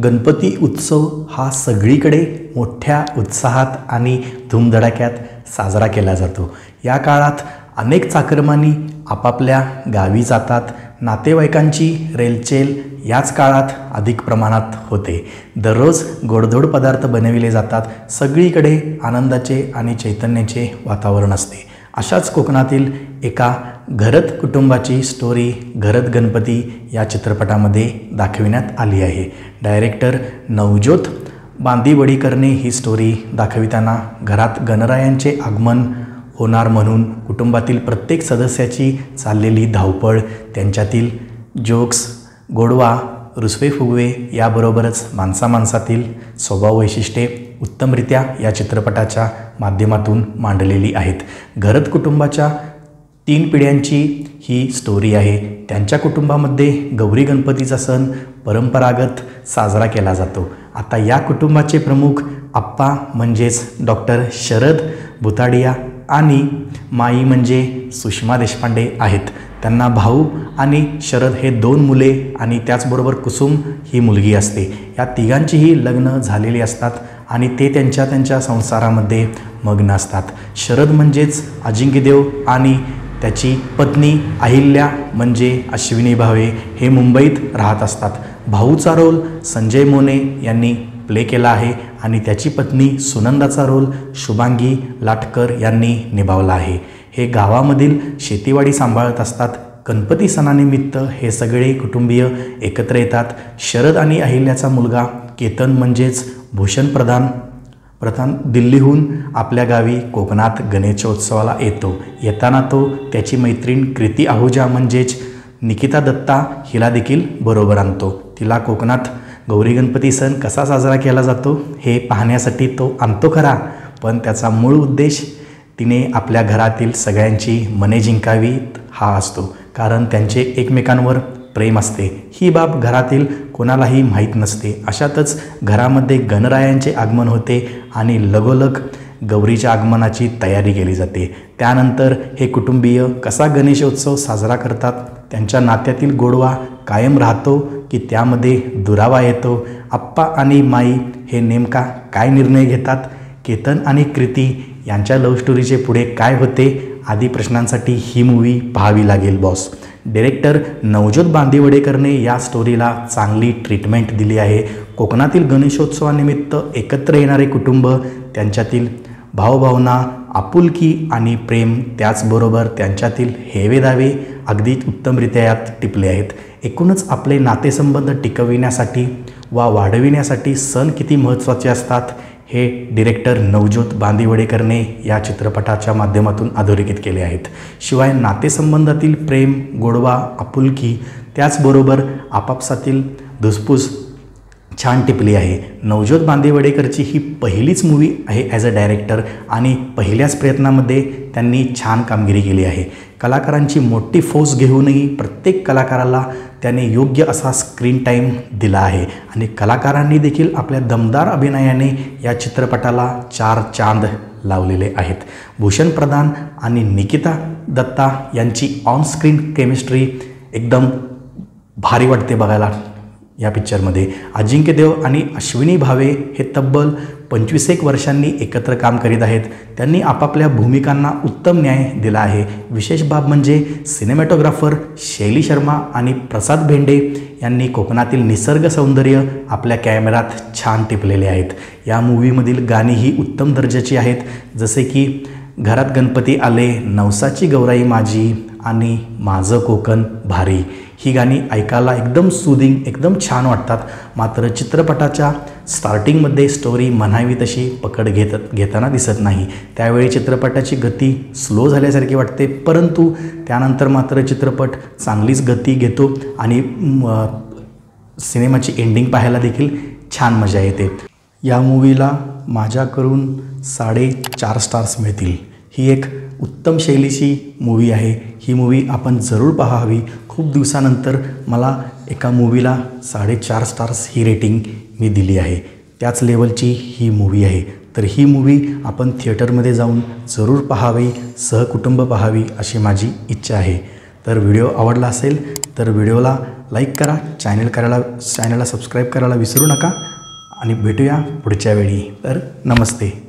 गणपती उत्सव हा सगळीकडे मोठ्या उत्साहात आणि धूमधडाक्यात साजरा केला जातो। या काळात अनेक चाकरमानी आपापल्या गावी जातात। नातेवाईकांची रेलचेल याच काळात अधिक प्रमाणात होते। दररोज गोडधोड पदार्थ बनविले जातात। सगळीकडे आनंदाचे आणि चैतन्याचे वातावरण असते। अशाच कोकणातील एका घरत कुटुंबाची स्टोरी घरत गणपती या चित्रपटामध्ये दाखविण्यात आली आहे। डायरेक्टर नवज्योत बांदिवडेकरने ही स्टोरी दाखविताना घरात गणरायांचे आगमन होणार म्हणून कुटुंबातील प्रत्येक सदस्याची चाललेली धावपळ, त्यांच्यातील जोक्स, गोडवा, रुसवे-फुगवे याबरोबरच माणसामाणसातील स्वभाव वैशिष्ट्ये उत्तमरित्या या चित्रपटाच्या माध्यमातून मांडलेली आहेत। घरत कुटुंबाच्या 3 पिढ्यांची ही स्टोरी आहे। त्यांच्या कुटुंबामध्ये गौरी गणपतीचा सण परंपरागत साजरा केला जातो। आता या कुटुंबाचे प्रमुख आप्पा म्हणजेच डॉक्टर शरद भुताडिया आणि माई म्हणजे सुषमा देशपांडे आहेत। त्यांना भाऊ आणि शरद हे 2 मुले आणि त्याचबरोबर कुसुम ही मुलगी असते। या तिघांचीही लग्न झालेली असतात आणि ते त्यांच्या संसारामध्ये मग्न असतात। शरद म्हणजेच अजिंक्यदेव आणि त्याची पत्नी अहिल्या म्हणजे अश्विनी भावे हे मुंबईत राहत असतात। भाऊचा रोल संजय मोने यांनी प्ले केला आहे आणि त्याची पत्नी सुनंदाचा रोल शुभांगी लाटकर यांनी निभावला आहे। हे गावामधील शेतीवाडी सांभाळत असतात। गणपती सणानिमित्त हे सगळे कुटुंबीय एकत्र येतात। शरद आणि अहिल्याचा मुलगा केतन म्हणजेच भूषण प्रधान दिल्लीहून आपल्या गावी कोकणात गणेशोत्सवाला येतो। येताना तो त्याची मैत्रीण कृती आहुजा म्हणजेच निकिता दत्ता हिला देखील बरोबर आणतो। तिला कोकणात गौरी गणपती सण कसा साजरा केला जातो हे पाहण्यासाठी तो आणतो खरा, पण त्याचा मूळ उद्देश तिने आपल्या घरातील सगळ्यांची मने जिंकावीत हा असतो, कारण त्यांचे एकमेकांवर प्रेम असते। ही बाब घरातील कोणालाही माहीत नसते। अशातच घरामध्ये गणरायांचे आगमन होते आणि लगोलग गौरीच्या आगमनाची तयारी केली जाते। त्यानंतर हे कुटुंबीय कसा गणेशोत्सव साजरा करतात, त्यांच्या नात्यातील गोडवा कायम राहतो की त्यामध्ये दुरावा येतो, आप्पा आणि माई हे नेमका काय निर्णय घेतात, केतन आणि कृती यांच्या लव्ह स्टोरीचे पुढे काय होते आदी प्रश्नांसाठी ही मूवी पाहावी लागेल बॉस। डायरेक्टर नवज्योत बांदिवडेकरने या स्टोरीला चांगली ट्रीटमेंट दिली आहे। कोकणातील गणेशोत्सवानिमित्त एकत्र येणारे कुटुंब, त्यांच्यातील भावभावना, आपुलकी आणि प्रेम, त्याचबरोबर त्यांच्यातील हेवेदावे अगदी उत्तमरित्या यात टिपले आहेत। एकूणच आपले नातेसंबंध टिकविण्यासाठी वा वाढविण्यासाठी सण किती महत्त्वाचे असतात हे डायरेक्टर नवज्योत बांदिवडेकरने या चित्रपटाच्या माध्यमातून अधोरेखित केले आहेत। शिवाय नातेसंबंधातील प्रेम, गोडवा, आपुलकी त्याचबरोबर आपापसातील धुसफूस छान टिपली आहे। नवज्योत बांदिवडेकरची ही पहिलीच मूवी आहे ॲज अ डायरेक्टर आणि पहिल्याच प्रयत्नामध्ये त्यांनी छान कामगिरी केली आहे। कलाकारांची मोठी फौज घेऊनही प्रत्येक कलाकाराला त्याने योग्य असा स्क्रीन टाईम दिला आहे आणि कलाकारांनी देखील आपल्या दमदार अभिनयाने या चित्रपटाला 4 चांद लावलेले आहेत। भूषण प्रधान आणि निकिता दत्ता यांची ऑन स्क्रीन केमिस्ट्री एकदम भारी वाटते बघायला। या पिक्चरमध्ये अजिंक्यदेव आणि अश्विनी भावे हे तब्बल 25 वर्षांनी एकत्र काम करीत आहेत। त्यांनी आपापल्या भूमिकांना उत्तम न्याय दिला आहे। विशेष बाब म्हणजे सिनेमॅटोग्राफर शैली शर्मा आणि प्रसाद भेंडे यांनी कोकणातील निसर्ग सौंदर्य आपल्या कॅमेऱ्यात छान टिपलेले आहेत। या मूवीमधील गाणीही उत्तम दर्जाची आहेत, जसे की घरात गणपती आले, नवसाची गौराई माझी आणि माझं कोकण भारी। ही गाणी ऐकायला एकदम सूदिंग, एकदम छान वाटतात। मात्र चित्रपटाच्या स्टार्टिंगमध्ये स्टोरी म्हणावी तशी पकड घेताना दिसत नाही। त्यावेळी चित्रपटाची गती स्लो झाल्यासारखी वाटते, परंतु त्यानंतर मात्र चित्रपट चांगलीच गती घेतो आणि सिनेमाची एंडिंग पाहायला देखील छान मजा येते। या मूवीला माझ्याकडून 4.5 स्टार्स मिळतील। ही एक उत्तम शैलीची मूवी आहे। ही मूवी आपण जरूर पाहावी। खूप दिवसानंतर मला एका मूवीला 4.5 स्टार्स ही रेटिंग मी दिली आहे। त्याच लेवलची ही मूवी आहे। तर ही मूवी आपण थिएटरमध्ये जाऊन जरूर पाहावी, सहकुटुंब पाहावी अशी माझी इच्छा आहे। तर व्हिडिओ आवडला असेल तर व्हिडिओला लाईक करा, चॅनलला सबस्क्राईब करायला विसरू नका आणि भेटूया पुढच्या वेळी. तर नमस्ते.